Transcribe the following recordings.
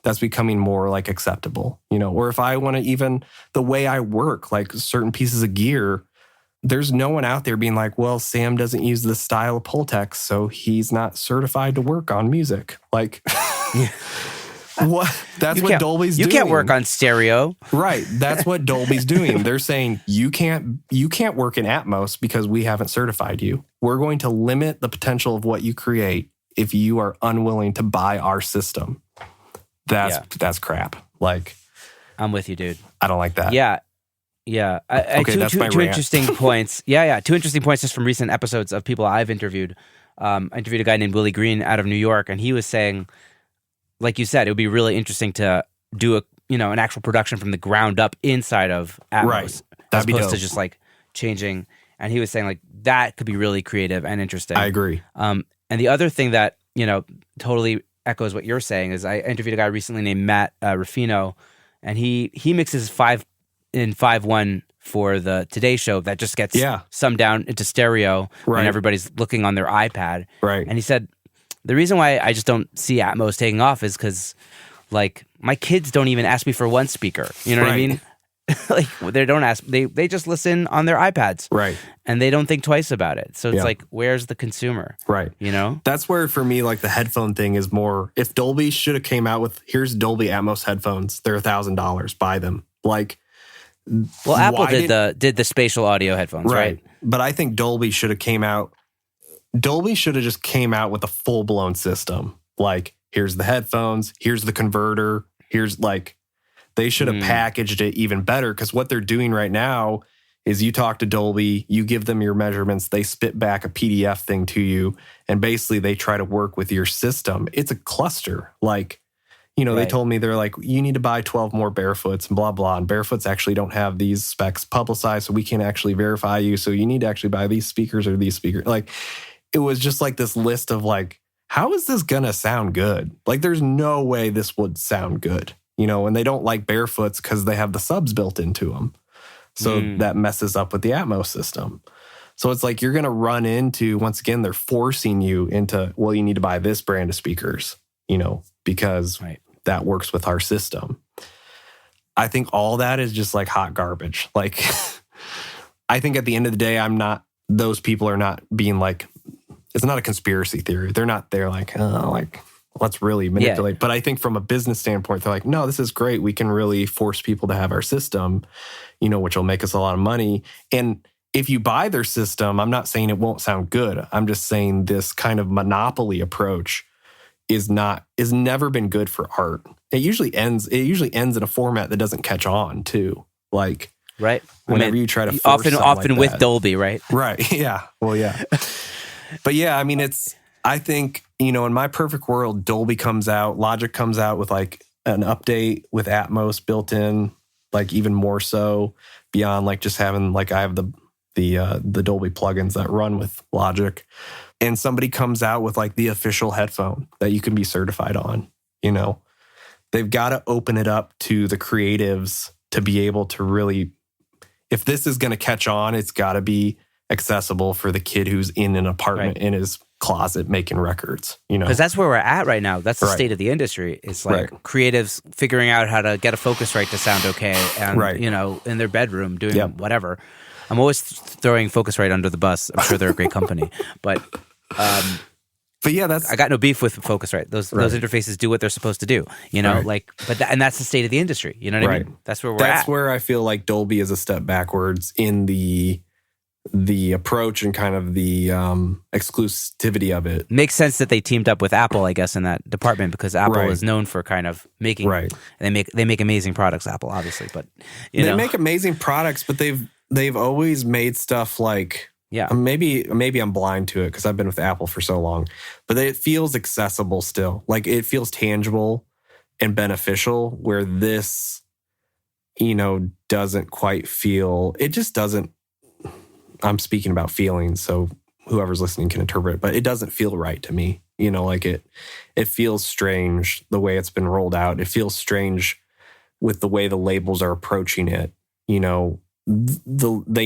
that's becoming more like acceptable, or if I want to even the way I work, like certain pieces of gear, there's no one out there being like, well, Sam doesn't use this style of Pultex, so he's not certified to work on music. Like, what? That's what Dolby's doing. You can't work on stereo. Right. That's what Dolby's doing. They're saying you can't work in Atmos because we haven't certified you. We're going to limit the potential of what you create if you are unwilling to buy our system. That's crap. Like, I'm with you, dude. I don't like that. Yeah. Okay, that's my two rant. interesting points. Two interesting points just from recent episodes of people I've interviewed. I interviewed a guy named Willie Green out of New York, and he was saying, like you said, it would be really interesting to do an actual production from the ground up inside of Atmos, right. as opposed to just like changing. And he was saying like that could be really creative and interesting. I agree. And the other thing that totally echoes what you're saying is I interviewed a guy recently named Matt Ruffino, and he mixes 5.1 for the Today Show that just gets summed down into stereo when everybody's looking on their iPad. Right. And he said, the reason why I just don't see Atmos taking off is because, like, my kids don't even ask me for one speaker. You know what I mean? Like, they don't ask. They just listen on their iPads. Right. And they don't think twice about it. So it's like, where's the consumer? Right. That's where, for me, like, the headphone thing is more, if Dolby should have came out with, here's Dolby Atmos headphones, they're $1,000, buy them. Like, well, Apple did the spatial audio headphones, right? But I think Dolby should have just came out with a full-blown system. Like, here's the headphones, here's the converter, here's like, they should have packaged it even better, because what they're doing right now is you talk to Dolby, you give them your measurements, they spit back a PDF thing to you, and basically they try to work with your system. It's a cluster. Like, they told me, they're like, you need to buy 12 more Barefoots and blah, blah. And Barefoots actually don't have these specs publicized, so we can't actually verify you. So you need to actually buy these speakers or these speakers. Like, it was just like this list of like, how is this going to sound good? Like, there's no way this would sound good, and they don't like Barefoots because they have the subs built into them. So that messes up with the Atmos system. So it's like, you're going to run into, once again, they're forcing you into, well, you need to buy this brand of speakers, because that works with our system. I think all that is just like hot garbage. Like, I think at the end of the day, those people are not being like, it's not a conspiracy theory. They're not there like, oh, like, let's really manipulate. But I think from a business standpoint, they're like, no, this is great. We can really force people to have our system, which will make us a lot of money. And if you buy their system, I'm not saying it won't sound good. I'm just saying this kind of monopoly approach is never been good for art. It usually ends in a format that doesn't catch on too. Like, whenever you try to force often like with that. Dolby, right? Right. Yeah. Well, yeah. But yeah, I mean, I think, in my perfect world, Dolby comes out, Logic comes out with like an update with Atmos built in, like even more so beyond like just having, like, I have the Dolby plugins that run with Logic, and somebody comes out with like the official headphone that you can be certified on. They've got to open it up to the creatives to be able to really, if this is going to catch on, it's got to be accessible for the kid who's in an apartment in his closet making records, Because that's where we're at right now. That's the state of the industry. It's like creatives figuring out how to get a Focusrite to sound okay, and in their bedroom doing whatever. I'm always throwing Focusrite under the bus. I'm sure they're a great company, but yeah, I got no beef with Focusrite. Those interfaces do what they're supposed to do, and that's the state of the industry. You know what I mean? That's where we're at. That's where I feel like Dolby is a step backwards in the approach and kind of the exclusivity of it. Makes sense that they teamed up with Apple, I guess, in that department, because Apple is known for kind of making and they make amazing products. Apple, obviously, but they make amazing products, but they've always made stuff like maybe I'm blind to it because I've been with Apple for so long, but it feels accessible still. Like, it feels tangible and beneficial, where this doesn't quite feel. It just doesn't. I'm speaking about feelings, so whoever's listening can interpret it, but it doesn't feel right to me. Like it feels strange the way it's been rolled out. It feels strange with the way the labels are approaching it. They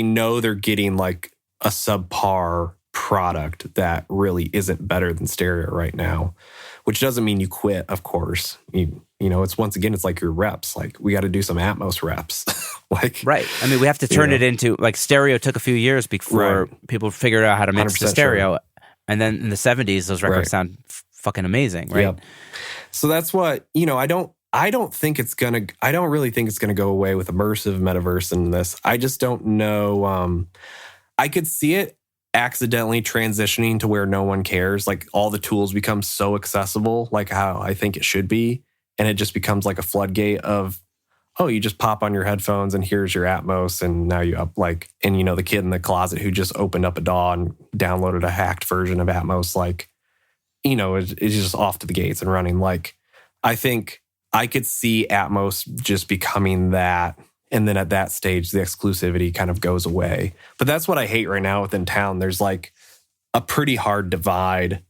know they're getting like a subpar product that really isn't better than stereo right now, which doesn't mean you quit, of course. You know, it's once again, it's like your reps. Like, we got to do some Atmos reps. Like, right. I mean, we have to turn it into, like, stereo took a few years before people figured out how to mix the stereo. Sure. And then in the 70s, those records sound fucking amazing, right? Yep. So that's what, you know, I don't really think it's gonna go away with immersive metaverse in this. I just don't know. I could see it accidentally transitioning to where no one cares. Like, all the tools become so accessible, like how I think it should be. And it just becomes like a floodgate of, oh, you just pop on your headphones and here's your Atmos. And now you and you know, the kid in the closet who just opened up a DAW and downloaded a hacked version of Atmos, like, you know, it's just off to the gates and running. Like, I think I could see Atmos just becoming that. And then at that stage, the exclusivity kind of goes away. But that's what I hate right now within town. There's like a pretty hard divide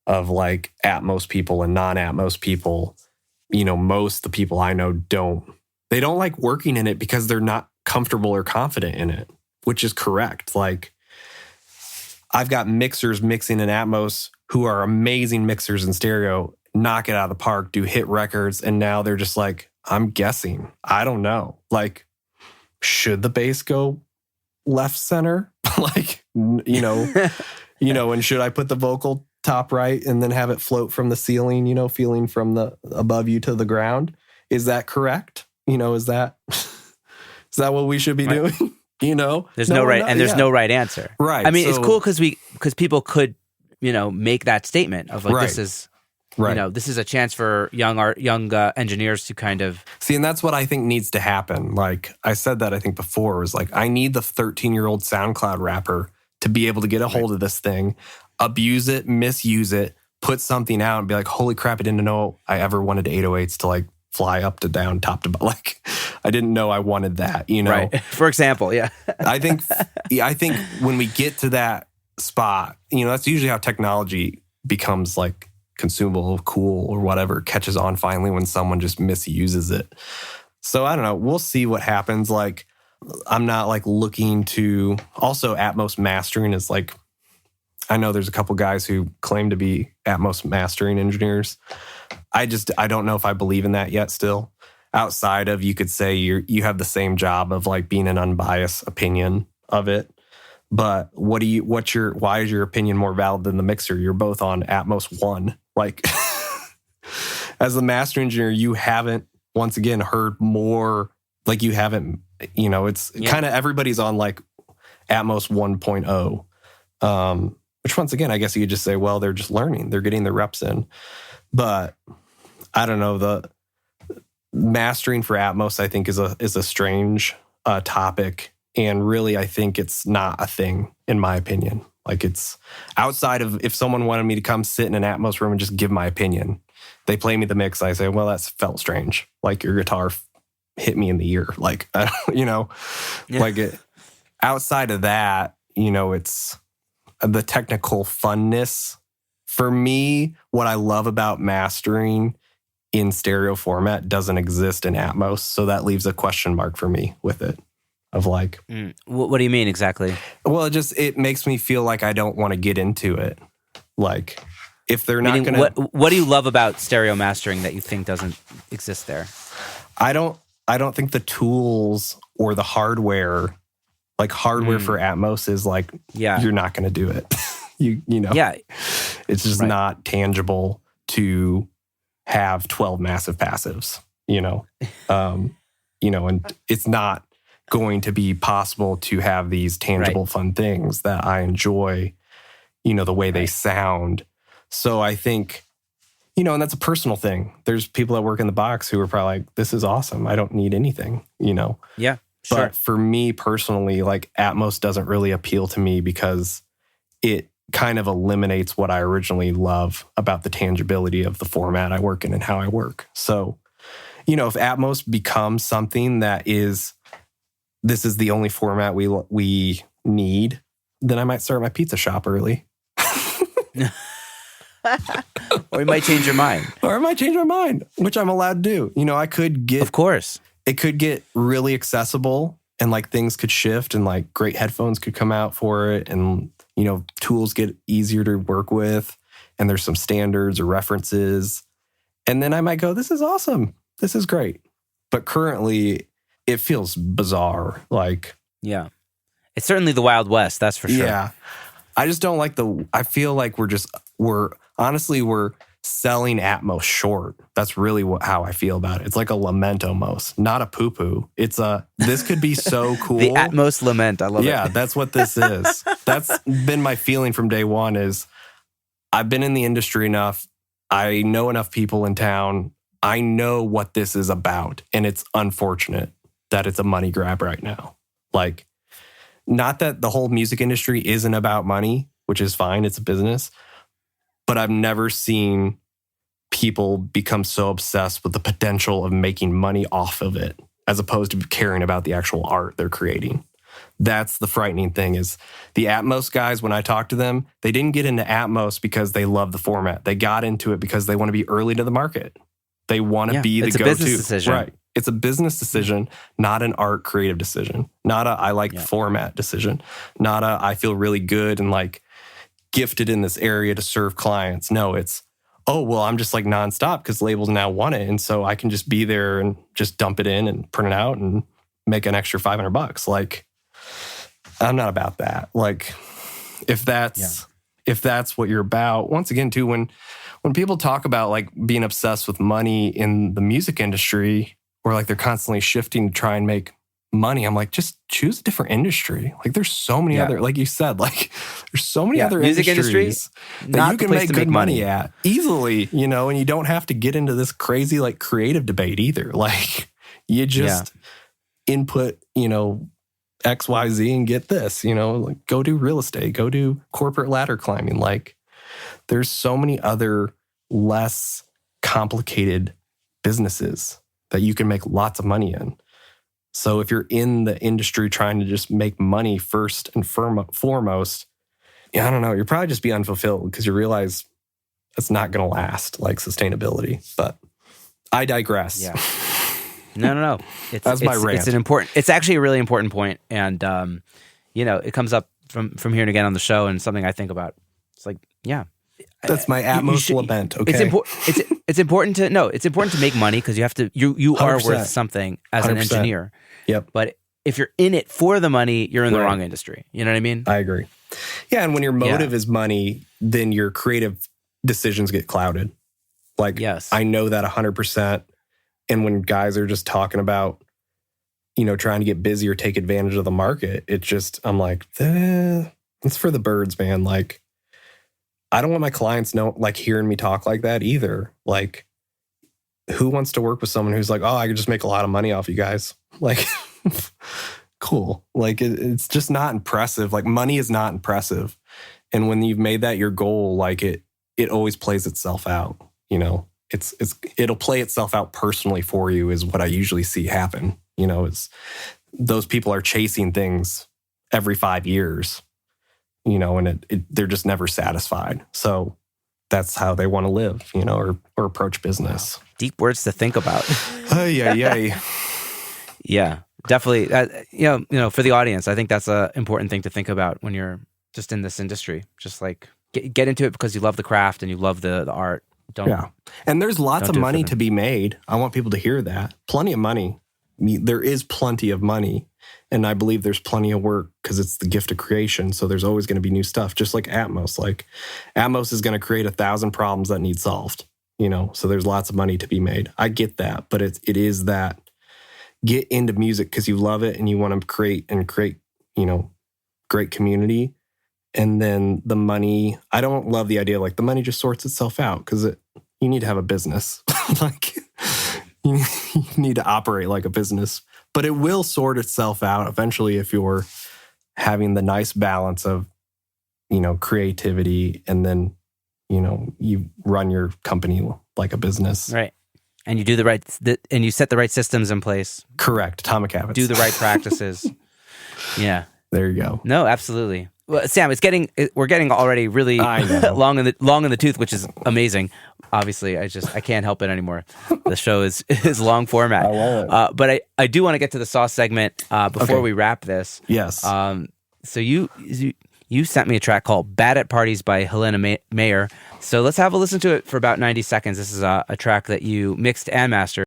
of like Atmos people and non-Atmos people. You know, most the people I know don't like working in it because they're not comfortable or confident in it, which is correct. Like, I've got mixers mixing in Atmos who are amazing mixers in stereo, knock it out of the park, do hit records, and now they're just like, I'm guessing. I don't know. Like, should the bass go left center? Like, you know, and should I put the vocal top right and then have it float from the ceiling, you know, feeling from the above you to the ground? Is that correct? You know, is that what we should be doing? You know, there's no right answer. Right. I mean, it's cool because people could, you know, make that statement of like, this is, you know, this is a chance for young engineers to kind of see, and that's what I think needs to happen. Like I said that I think before, was like, I need the 13-year-old SoundCloud rapper to be able to get a hold of this thing, abuse it, misuse it, put something out, and be like, holy crap, I didn't know I ever wanted 808s to like fly up to down, top to bottom. Like, I didn't know I wanted that, you know? Right. For example, yeah. I think when we get to that spot, you know, that's usually how technology becomes like consumable, cool, or whatever, catches on finally when someone just misuses it. So I don't know. We'll see what happens. Like, I'm not like looking to, also Atmos mastering is like, I know there's a couple guys who claim to be Atmos mastering engineers. I don't know if I believe in that yet still. Outside of, you could say you have the same job of like being an unbiased opinion of it. But why is your opinion more valid than the mixer? You're both on Atmos 1. Like, as the master engineer, you haven't, once again, heard more, like you haven't, you know, it's kind of everybody's on like Atmos 1.0. Which once again, I guess you could just say, well, they're just learning. They're getting their reps in. But I don't know, the mastering for Atmos, I think, is a strange topic. And really, I think it's not a thing, in my opinion. Like, it's outside of, if someone wanted me to come sit in an Atmos room and just give my opinion, they play me the mix, I say, well, that's felt strange. Like, your guitar hit me in the ear. Like, you know, like outside of that, you know, it's the technical funness. For me, what I love about mastering in stereo format doesn't exist in Atmos. So that leaves a question mark for me with it. Of like, what do you mean exactly? Well, it makes me feel like I don't want to get into it. Like, if they're not going to, what do you love about stereo mastering that you think doesn't exist there? I don't think the tools or the hardware, like hardware for Atmos, is like, you're not going to do it. you know, it's just not tangible to have 12 massive passives. You know, and it's not going to be possible to have these tangible, fun things that I enjoy, you know, the way they sound. So I think, you know, and that's a personal thing. There's people that work in the box who are probably like, this is awesome. I don't need anything, you know? Yeah, sure. But for me personally, like, Atmos doesn't really appeal to me because it kind of eliminates what I originally love about the tangibility of the format I work in and how I work. So, you know, if Atmos becomes something that is, this is the only format we need, then I might start my pizza shop early. Or you might change your mind. Or I might change my mind, which I'm allowed to do. You know, I could get... Of course. It could get really accessible and like things could shift and like great headphones could come out for it and tools get easier to work with, and there's some standards or references. And then I might go, this is awesome. This is great. But currently, it feels bizarre. Like, yeah, it's certainly the Wild West. That's for sure. Yeah. I just don't like I feel like we're selling Atmos short. That's really how I feel about it. It's like a lament almost, not a poo-poo. This could be so cool. The Atmos lament. I love it. Yeah, that's what this is. That's been my feeling from day one is I've been in the industry enough. I know enough people in town. I know what this is about. And it's unfortunate that it's a money grab right now. Like, not that the whole music industry isn't about money, which is fine. It's a business. But I've never seen people become so obsessed with the potential of making money off of it, as opposed to caring about the actual art they're creating. That's the frightening thing is the Atmos guys, when I talk to them, they didn't get into Atmos because they love the format. They got into it because they want to be early to the market. They want to be the go-to. It's a business decision. Right. It's a business decision, not an art creative decision. Not a I like the format decision. Not a I feel really good and like gifted in this area to serve clients. No, it's, oh, well, I'm just like nonstop because labels now want it. And so I can just be there and just dump it in and print it out and make an extra $500. Like, I'm not about that. Like, if that's what you're about, once again, too, when people talk about like being obsessed with money in the music industry, or like they're constantly shifting to try and make money, I'm like, just choose a different industry. Like, there's so many other, like you said, like there's so many other music industries that you can make good money at easily, and you don't have to get into this crazy like creative debate either. Like, you just input, X, Y, Z and get this, like go do real estate, go do corporate ladder climbing. Like, there's so many other less complicated businesses that you can make lots of money in. So if you're in the industry trying to just make money first and foremost, I don't know, you'll probably just be unfulfilled because you realize it's not going to last, like sustainability. But I digress. Yeah. No. That's my rant. It's actually a really important point. And, it comes up from here and again on the show and something I think about. It's like, that's my Atmos lament. Okay. It's important to make money because you have to, you are worth something as 100%. An engineer. Yep. But if you're in it for the money, you're in the wrong industry. You know what I mean? I agree. Yeah. And when your motive is money, then your creative decisions get clouded. Like, I know that 100%. And when guys are just talking about, trying to get busy or take advantage of the market, I'm like, it's for the birds, man. Like, I don't want my clients hearing me talk like that either. Like, who wants to work with someone who's like, oh, I could just make a lot of money off you guys? Like, cool. Like, it's just not impressive. Like, money is not impressive. And when you've made that your goal, like it always plays itself out. It'll play itself out personally for you is what I usually see happen. It's those people are chasing things every 5 years. And they're just never satisfied. So that's how they want to live, or approach business. Wow. Deep words to think about. Yeah, definitely. For the audience, I think that's an important thing to think about when you're just in this industry. Just like get into it because you love the craft and you love the art. And there's lots of money to be made. I want people to hear that. Plenty of money. There is plenty of money. And I believe there's plenty of work because it's the gift of creation. So there's always going to be new stuff, just like Atmos. Like, Atmos is going to create 1,000 problems that need solved, so there's lots of money to be made. I get that, but it is that get into music because you love it and you want to create, great community. And then the money, I don't love the idea like the money just sorts itself out because you need to have a business. Like, you need to operate like a business. But it will sort itself out eventually if you're having the nice balance of, creativity and then, you run your company like a business. Right. And you do and you set the right systems in place. Correct. Atomic habits. Do the right practices. Yeah. There you go. No, absolutely. Well, Sam, we're getting already really long in the tooth, which is amazing. Obviously, I can't help it anymore. The show is long format. I love it. But I do want to get to the sauce segment before we wrap this. Yes. So you you sent me a track called Bad at Parties by Helena Mayer. So let's have a listen to it for about 90 seconds. This is a track that you mixed and mastered.